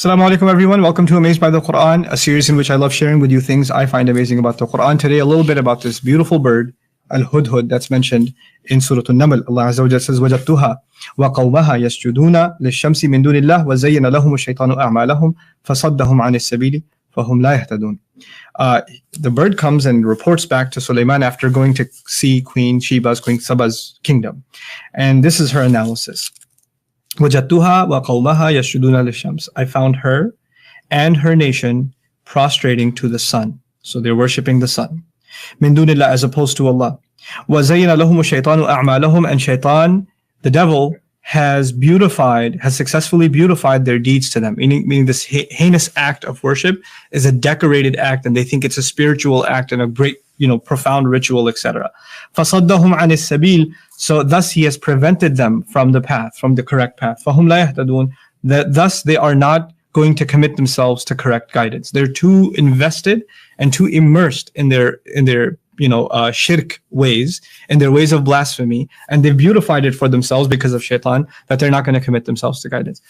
Assalamu alaikum everyone. Welcome to Amazed by the Quran, a series in which I love sharing with you things I find amazing about the Quran. Today a little bit about this beautiful bird, al-hudhud, that's mentioned in Surah An-Naml. Allah Azza wa Jalla says, وَجَدْتُهَا وَقَوْمَهَا يَسْجُدُونَ لِلشَّمْسِ مِن دُونِ اللَّهِ وَزَيَّنَ لَهُمُ الشَّيْطَانُ أَعْمَالَهُمْ فَصَدَّهُمْ عَنِ السَّبِيلِ فَهُمْ لَا يَهْتَدُونَ. The bird comes and reports back to Sulaiman after going to see Queen Saba's kingdom. And this is her analysis. وَجَدْتُهَا وَقَوْمَهَا يَسْجُدُونَ لِلشَّمْسِ. I found her and her nation prostrating to the sun. So they're worshipping the sun. مِن دُونِ اللَّهِ, as opposed to Allah. وَزَيَّنَ لَهُمُ الشَّيْطَانُ أَعْمَالَهُم. And shaitan, the devil, has successfully beautified their deeds to them. Meaning this heinous act of worship is a decorated act, and they think it's a spiritual act and a great, profound ritual, etc. فَصَدَّهُمْ عَنِ السَّبِيلِ. So thus he has prevented them from the path, from the correct path. فَهُمْ لَا يَهْتَدُونَ. Thus they are not going to commit themselves to correct guidance. They're too invested and too immersed in their shirk ways, in their ways of blasphemy, and they've beautified it for themselves because of shaitan, that they're not going to commit themselves to guidance.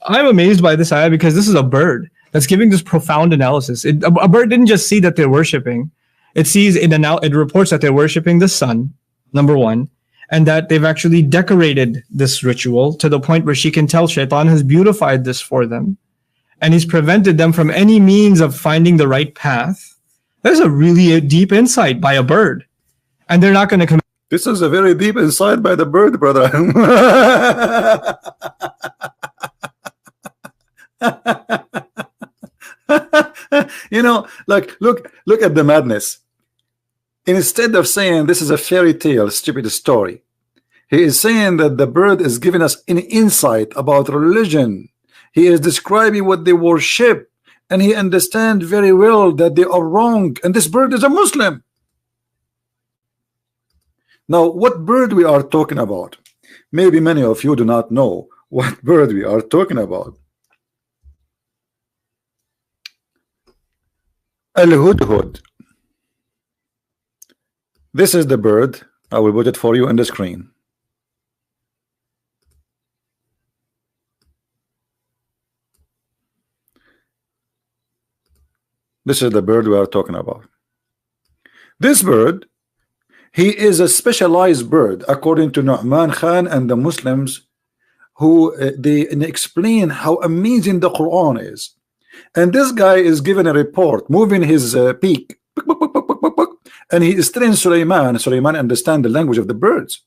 I'm amazed by this ayah because this is a bird that's giving this profound analysis. A bird didn't just see that they're worshipping. It reports that they're worshipping the sun, number one, and that they've actually decorated this ritual to the point where she can tell shaitan has beautified this for them, and he's prevented them from any means of finding the right path. There's a really deep insight by a bird, and they're not going to come. This is a very deep insight by the bird, brother. Look at the madness. Instead of saying this is a fairy tale, stupid story, he is saying that the bird is giving us an insight about religion. He is describing what they worship, and he understands very well that they are wrong, and this bird is a Muslim. Now, what bird we are talking about? Maybe many of you do not know what bird we are talking about. Al-hudhud. This is the bird. I will put it for you on the screen. This is the bird we are talking about. This bird, he is a specialized bird according to Nu'man Khan and the Muslims, who they explain how amazing the Quran is. And this guy is given a report, moving his beak, and he is telling Sulaiman. Sulaiman understands the language of the birds.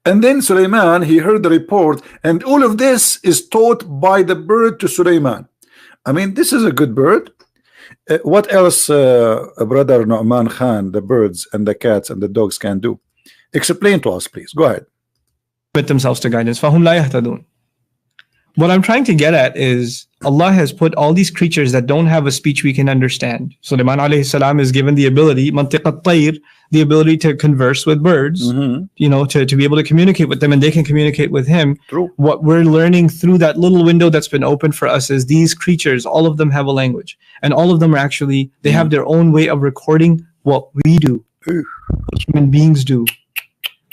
And then Sulaiman, he heard the report, and all of this is taught by the bird to Sulaiman. I mean, this is a good bird. What else, brother Nu'man Khan, the birds and the cats and the dogs can do? Explain to us, please. Go ahead. Commit themselves to guidance. فَهُمْ لَا يَهْتَدُونَ. What I'm trying to get at is Allah has put all these creatures that don't have a speech we can understand. Sulaiman alayhi salam is given the ability, mantiq at-tayr, the ability to converse with birds, to be able to communicate with them, and they can communicate with him. True. What we're learning through that little window that's been opened for us is these creatures, all of them have a language, and all of them are actually, they have their own way of recording what we do, what human beings do.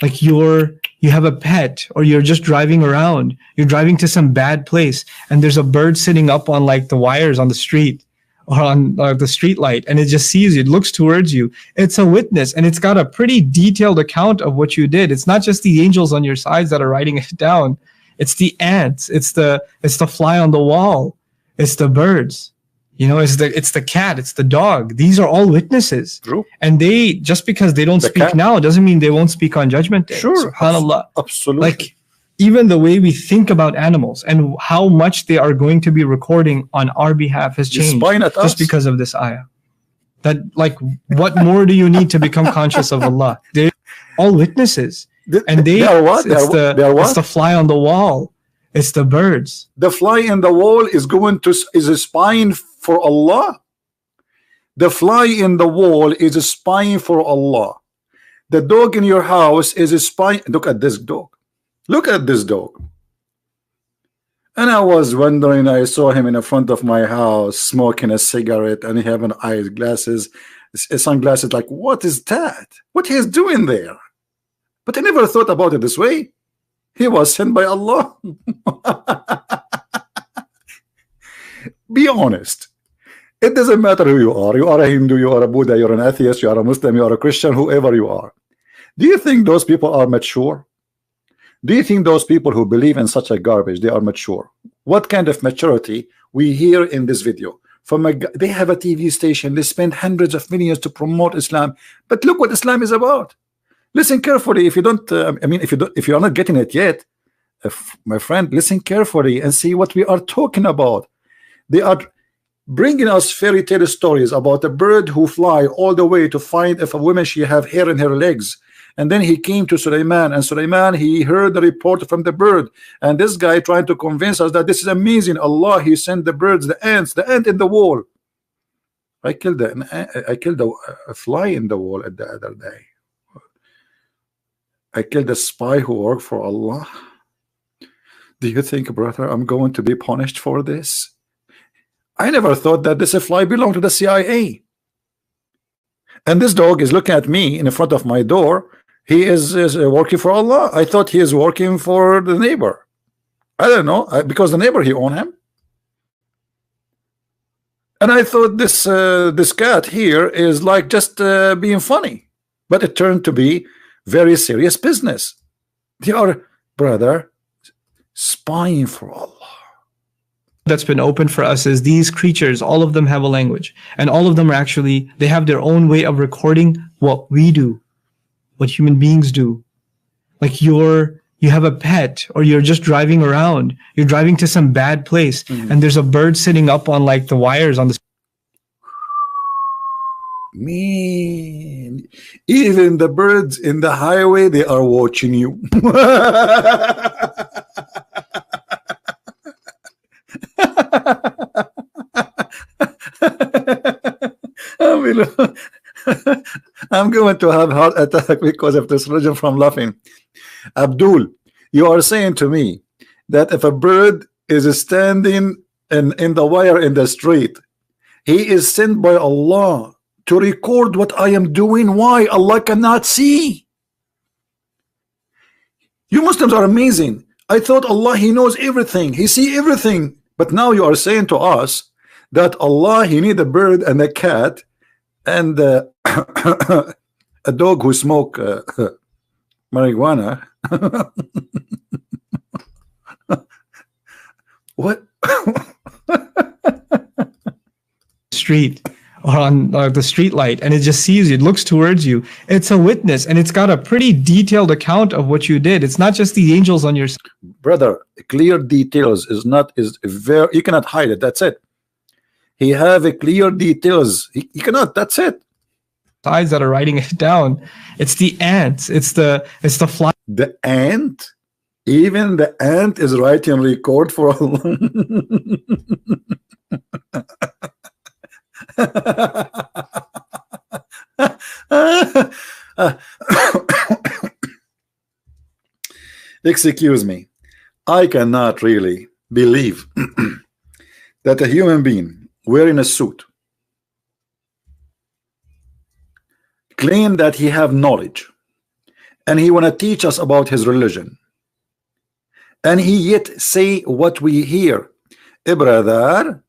Like you have a pet, or you're just driving around, you're driving to some bad place, and there's a bird sitting up on like the wires on the street, or on the street light, and it just sees you, it looks towards you. It's a witness, and it's got a pretty detailed account of what you did. It's not just the angels on your sides that are writing it down. It's the ants, it's the fly on the wall, it's the birds. It's the cat, it's the dog. These are all witnesses. True. And they, just because they don't speak now, doesn't mean they won't speak on Judgment Day. Sure. SubhanAllah. Absolutely. Like, even the way we think about animals and how much they are going to be recording on our behalf has changed just because of this ayah. That, like, what more do you need to become conscious of Allah? They're all witnesses. And they are what? It's the fly on the wall. It's the birds. The fly in the wall is a spying for Allah. The fly in the wall is a spying for Allah. The dog in your house is a spy. Look at this dog. Look at this dog. And I was wondering, I saw him in the front of my house smoking a cigarette, and he having eyeglasses, sunglasses. Like, what is that? What he is doing there? But I never thought about it this way. He was sent by Allah. Be honest. It doesn't matter who you are. You are a Hindu, you are a Buddha, you're an atheist, you are a Muslim, you are a Christian, whoever you are. Do you think those people are mature? Do you think those people who believe in such a garbage, they are mature? What kind of maturity we hear in this video? From they have a TV station, they spend hundreds of millions to promote Islam, but look what Islam is about. Listen carefully. If you don't, if you are not getting it yet, my friend, listen carefully and see what we are talking about. They are bringing us fairy tale stories about a bird who fly all the way to find if a woman she have hair in her legs. And then he came to Sulaiman, and Sulaiman, he heard the report from the bird, and this guy trying to convince us that this is amazing. Allah, he sent the birds, the ant in the wall. I killed a fly in the wall the other day. I killed a spy who worked for Allah. Do you think, brother, I'm going to be punished for this? I never thought that this fly belonged to the CIA. And this dog is looking at me in front of my door. He is working for Allah. I thought he is working for the neighbor. I don't know, because the neighbor, he owned him. And I thought this cat here is like just being funny. But it turned to be very serious business. They are, brother, spying for Allah. That's been open for us is these creatures, all of them have a language, and all of them are actually, they have their own way of recording what we do, what human beings do. Like you have a pet, or you're just driving around, you're driving to some bad place, and there's a bird sitting up on like the wires on the Man, even the birds in the highway, they are watching you. I'm going to have heart attack because of this religion from laughing. Abdul, you are saying to me that if a bird is standing in the wire in the street, he is sent by Allah to record what I am doing. Why? Allah cannot see. You Muslims are amazing. I thought Allah, he knows everything, he see everything, but now you are saying to us that Allah, he need a bird and a cat and a dog who smoke marijuana. What? street or on the street light, and it just sees you, it looks towards you. It's a witness, and it's got a pretty detailed account of what you did. It's not just the angels on your brother. Clear details is very, you cannot hide it. That's it. He have a clear details. He cannot. That's it. Sides that are writing it down. It's the ants. It's the fly. The ant. Even the ant is writing record for Allah. Excuse me, I cannot really believe that a human being wearing a suit claim that he have knowledge and he want to teach us about his religion, and he yet say what we hear. Brother,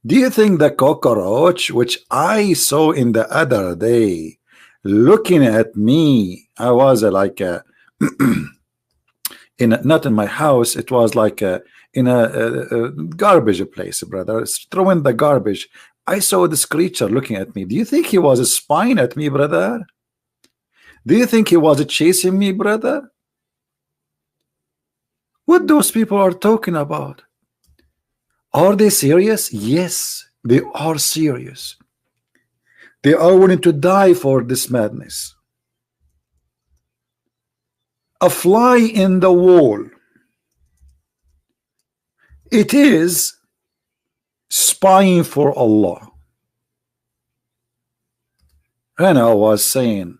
do you think the cockroach which I saw in the other day looking at me, I was like not in my house, it was like in a garbage place, brother, throwing the garbage. I saw this creature looking at me. Do you think he was spying at me, brother? Do you think he was chasing me, brother? What those people are talking about? Are they serious? Yes, they are serious. They are willing to die for this madness. A fly in the wall. It is spying for Allah. And I was saying,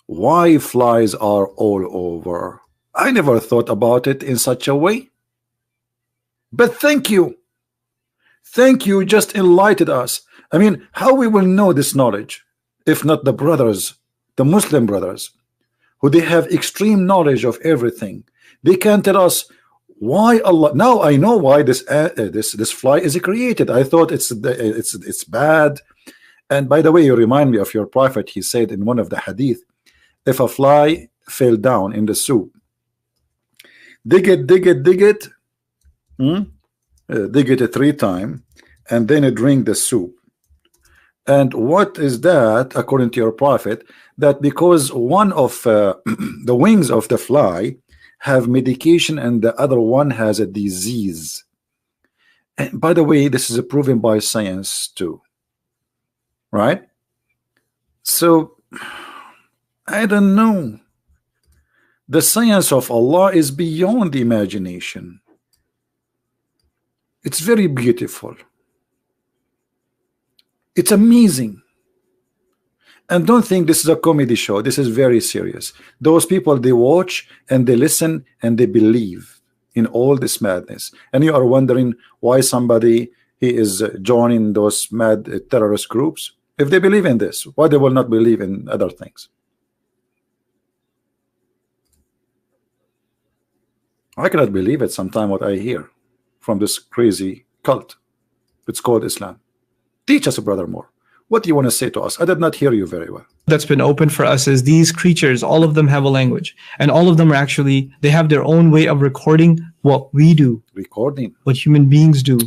why flies are all over? I never thought about it in such a way. But thank you. Thank you, just enlightened us. I mean, how we will know this knowledge if not the brothers, the Muslim brothers, who they have extreme knowledge of everything. They can tell us why Allah. Now I know why this fly is created. I thought it's bad. And by the way, you remind me of your prophet. He said in one of the hadith, if a fly fell down in the soup, dig it, dig it, dig it, dig it 3 times, and then drink the soup. And what is that, according to your prophet? That because one of the wings of the fly have medication and the other one has a disease. And by the way, this is proven by science too, right? So I don't know. The science of Allah is beyond the imagination. It's very beautiful. It's amazing. And don't think this is a comedy show. This is very serious. Those people, they watch and they listen and they believe in all this madness. And you are wondering why somebody he is joining those mad terrorist groups. If they believe in this, why they will not believe in other things? I cannot believe it sometimes what I hear from this crazy cult. It's called Islam. Teach us, brother, more. What do you want to say to us? I did not hear you very well. That's been open for us is these creatures, all of them have a language, and all of them are actually, they have their own way of recording what we do, Recording. what human beings do.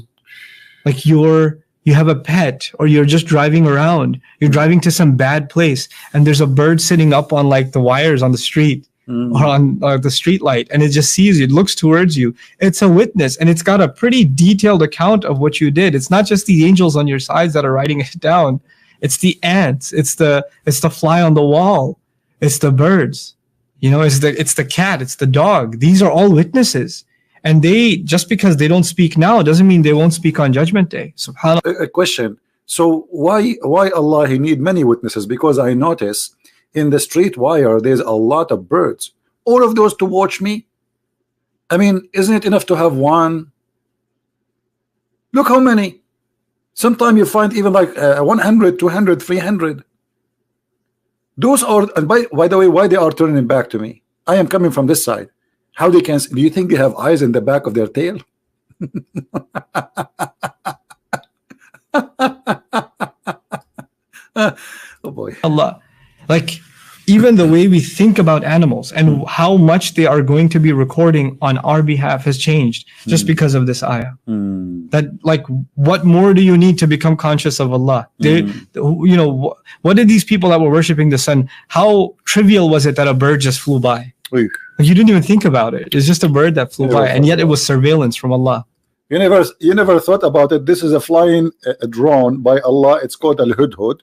Like you have a pet, or you're just driving around, you're driving to some bad place, and there's a bird sitting up on like the wires on the street, or on the street light, and it just sees you, it looks towards you. It's a witness, and it's got a pretty detailed account of what you did. It's not just the angels on your sides that are writing it down. It's the ants, it's the fly on the wall, it's the birds, it's the cat, it's the dog. These are all witnesses, and they, just because they don't speak now doesn't mean they won't speak on Judgment Day. SubhanAllah. A question. So why Allah he need many witnesses? Because I notice in the street wire there's a lot of birds. All of those to watch me? I mean, isn't it enough to have one? Look how many. Sometimes you find even like 100, 200, 300. Those are, and by the way, why they are turning back to me? I am coming from this side. How they can? Do you think they have eyes in the back of their tail? Oh boy. Allah, like even the way we think about animals and how much they are going to be recording on our behalf has changed just because of this ayah. That, like, what more do you need to become conscious of Allah? What did these people that were worshiping the sun, how trivial was it that a bird just flew by? Like, you didn't even think about it. It's just a bird that flew by, and yet it was surveillance from Allah. You never thought about it. This is a flying drone by Allah. It's called al-Hudhud.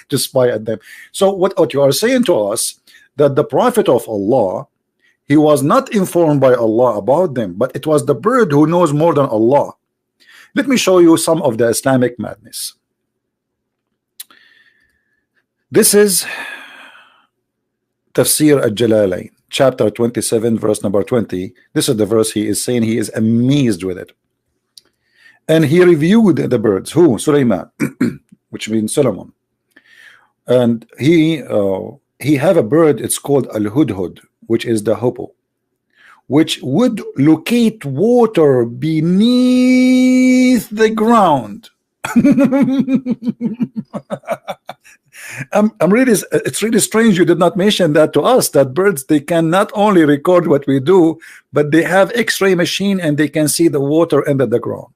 To spy at them. So what you are saying to us, that the prophet of Allah, he was not informed by Allah about them, but it was the bird who knows more than Allah. Let me show you some of the Islamic madness. This is Tafsir al-Jalalain, chapter 27, verse number 20. This is the verse he is saying he is amazed with it. And he reviewed the birds. Who? Sulaiman, which means Solomon. And he have a bird, it's called al-Hudhud, which is the Hoopoe, which would locate water beneath the ground. It's really strange you did not mention that to us, that birds, they can not only record what we do, but they have X-ray machine and they can see the water under the ground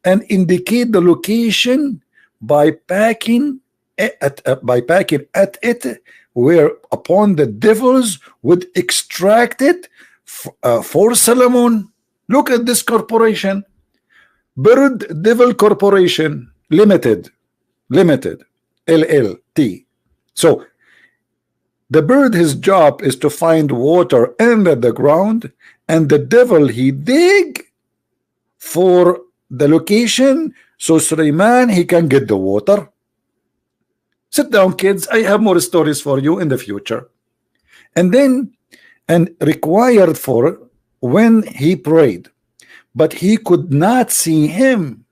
and indicate the location by packing at it, where upon the devils would extract it for Solomon. Look at this corporation, Bird Devil Corporation Limited, LLT. So the bird, his job is to find water under the ground, and the devil, he dig for the location so Sulaiman he can get the water. Sit down, kids, I have more stories for you in the future. And then, and required for when he prayed, but he could not see him.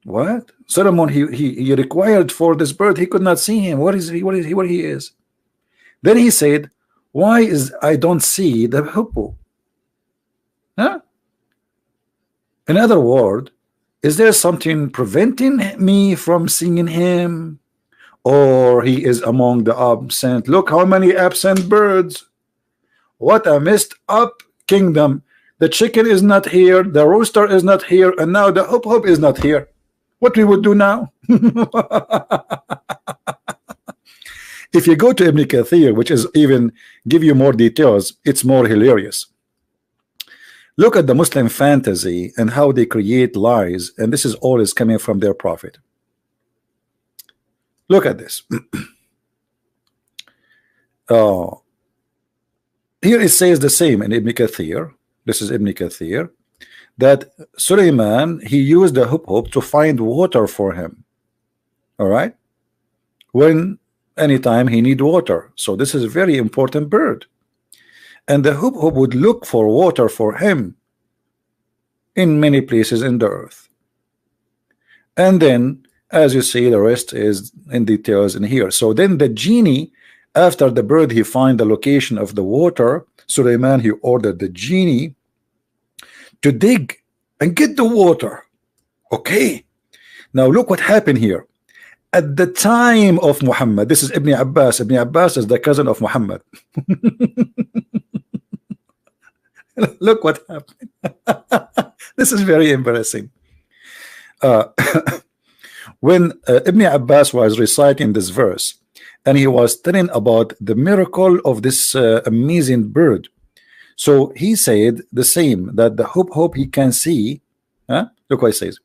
What? Solomon, he required for this bird, he could not see him. What is he? Where he is? Then he said, Why is I don't see the hoopoe? Huh? In other words, is there something preventing me from seeing him? Or he is among the absent? Look how many absent birds. What a messed up kingdom. The chicken is not here, the rooster is not here, and now the hoopoe is not here. What we would do now? If you go to Ibn Kathir, which is even give you more details, it's more hilarious. Look at the Muslim fantasy and how they create lies, and this is all is coming from their prophet. Look at this. Here it says the same in Ibn Kathir. This is Ibn Kathir, that Suleiman, he used the hoopoe to find water for him. All right, when anytime he need water. So this is a very important bird, and the hoopoe would look for water for him in many places in the earth. And then, as you see, the rest is in details in here. So then the genie, after the bird he find the location of the water, Suleiman, he ordered the genie to dig and get the water. Okay, now look what happened here. At the time of Muhammad, this is Ibn Abbas. Ibn Abbas is the cousin of Muhammad. Look what happened. This is very embarrassing. When Ibn Abbas was reciting this verse, and he was telling about the miracle of this amazing bird, so he said the same, that the hoopoe he can see. Look what he says.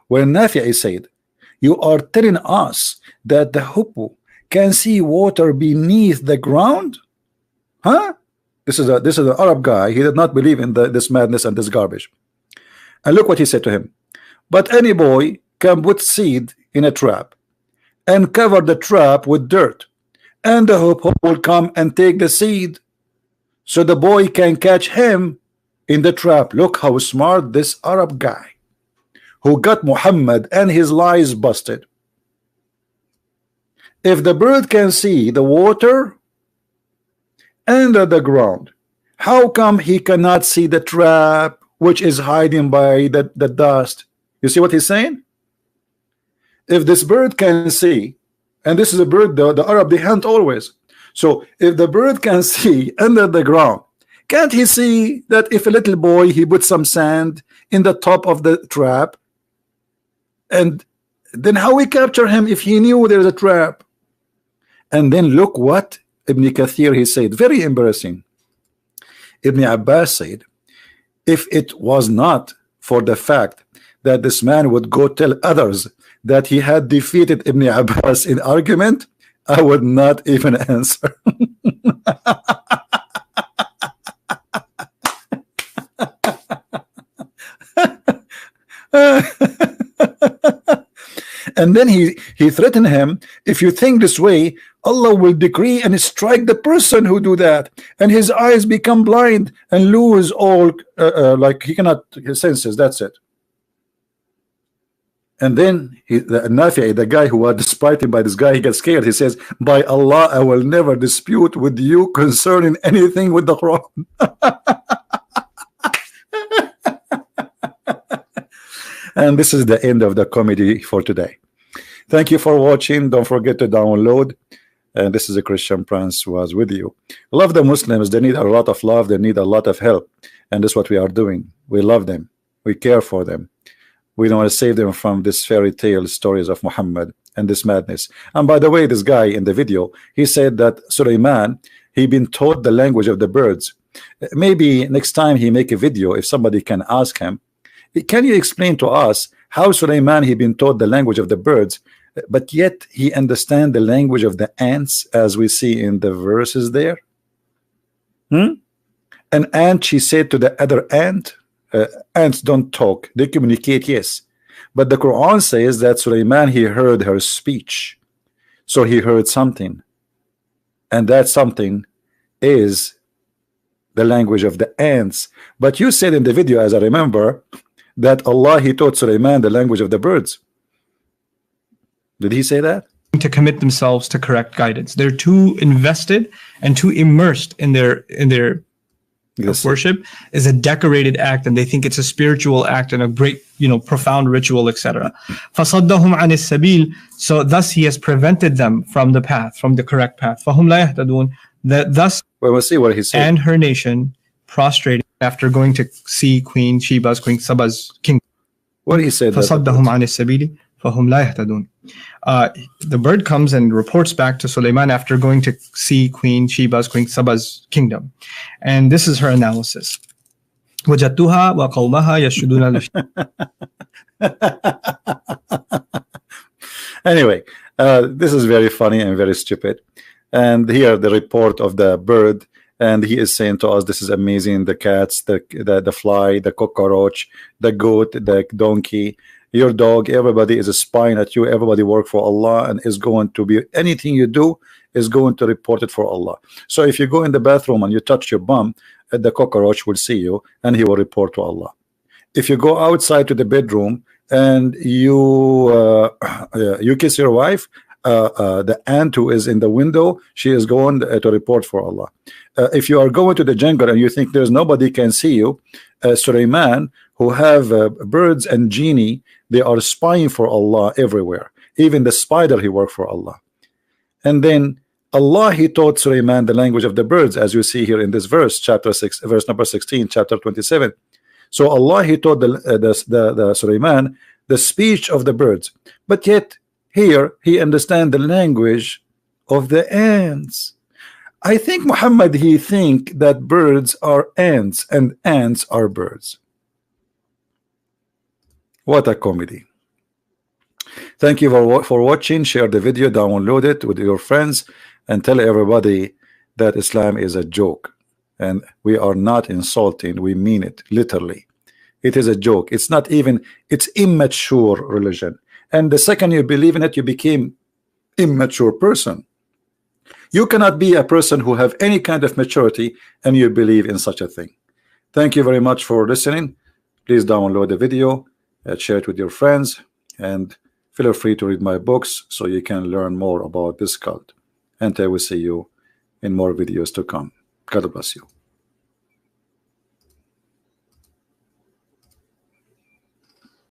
When Nafi said, you are telling us that the hoopoe can see water beneath the ground? Huh? This is an Arab guy. He did not believe in this madness and this garbage. And look what he said to him. But any boy can put seed in a trap and cover the trap with dirt, and the hoopoe will come and take the seed, so the boy can catch him in the trap. Look how smart this Arab guy, who got Muhammad and his lies busted. If the bird can see the water under the ground, how come he cannot see the trap which is hiding by the dust? You see what he's saying? If this bird can see, and this is a bird, the Arab, they hunt always. So if the bird can see under the ground, can't he see that if a little boy, he put some sand in the top of the trap, and then how we capture him if he knew there's a trap? And then look what Ibn Kathir, he said, very embarrassing. Ibn Abbas said, if it was not for the fact that this man would go tell others that he had defeated Ibn Abbas in argument, I would not even answer. And then he threatened him, if you think this way, Allah will decree and strike the person who do that, and his eyes become blind and lose all like he cannot his senses. That's it. And then the Nafi, the guy who was despited by this guy, he gets scared. He says, by Allah, I will never dispute with you concerning anything with the Quran. And this is the end of the comedy for today. Thank you for watching. Don't forget to download. And this is a Christian Prince who was with you. Love the Muslims. They need a lot of love. They need a lot of help. And that's what we are doing. We love them. We care for them. We don't want to save them from this fairy tale stories of Muhammad and this madness. And by the way, this guy in the video, he said that Suleiman, he been taught the language of the birds. Maybe next time he make a video, if somebody can ask him, can you explain to us how Suleiman he been taught the language of the birds, but yet he understand the language of the ants, as we see in the verses there? An ant, she said to the other ant, ants don't talk, they communicate, yes, but the Quran says that Suleiman, he heard her speech, so he heard something, and that something is the language of the ants. But you said in the video, as I remember, that Allah, he taught Suleiman the language of the birds. Did he say that? to commit themselves to correct guidance. They're too invested and too immersed in their worship is a decorated act, and they think it's a spiritual act and a great, profound ritual, etc. فَصَدَّهُمْ عَنِ السَّبِيلِ. So thus he has prevented them from the path, from the correct path. فَهُمْ لَا يَهْتَدُونَ. Thus, well, we'll see what he said. And her nation prostrated after going to see Queen Saba's king. What he said. فَصَدَّهُمْ عَنِ السَّبِيلِ فَهُمْ لَا يَهْتَدُونَ. The bird comes and reports back to Sulaiman after going to see Queen Saba's kingdom. And this is her analysis. وَجَدْتُهَا وَقَوْمَهَا يَسْجُدُونَ. Anyway, this is very funny and very stupid. And here the report of the bird, and he is saying to us, this is amazing. The cats, the fly, the cockroach, the goat, the donkey, your dog, everybody is spying at you. Everybody work for Allah, and is going to be, anything you do is going to report it for Allah. So if you go in the bathroom and you touch your bum, the cockroach will see you and he will report to Allah. If you go outside to the bedroom and you kiss your wife, the ant who is in the window, she is going to report for Allah. If you are going to the jungle and you think there's nobody can see you, Sulaiman, who have birds and genie, they are spying for Allah everywhere. Even the spider, he worked for Allah. And then Allah, he taught Sulaiman the language of the birds, as you see here in this verse, chapter 6, verse number 16, chapter 27. So Allah, he taught the Sulaiman the speech of the birds, but yet here he understand the language of the ants. I think Muhammad, he think that birds are ants and ants are birds. What a comedy. Thank you for watching. Share the video, download it with your friends, and tell everybody that Islam is a joke, and we are not insulting, we mean it literally. It is a joke. It's not even, it's immature religion, and the second you believe in it, you became immature person. You cannot be a person who have any kind of maturity and you believe in such a thing. Thank you very much for listening. Please download the video, share it with your friends, and feel free to read my books so you can learn more about this cult. And I will see you in more videos to come. God bless you.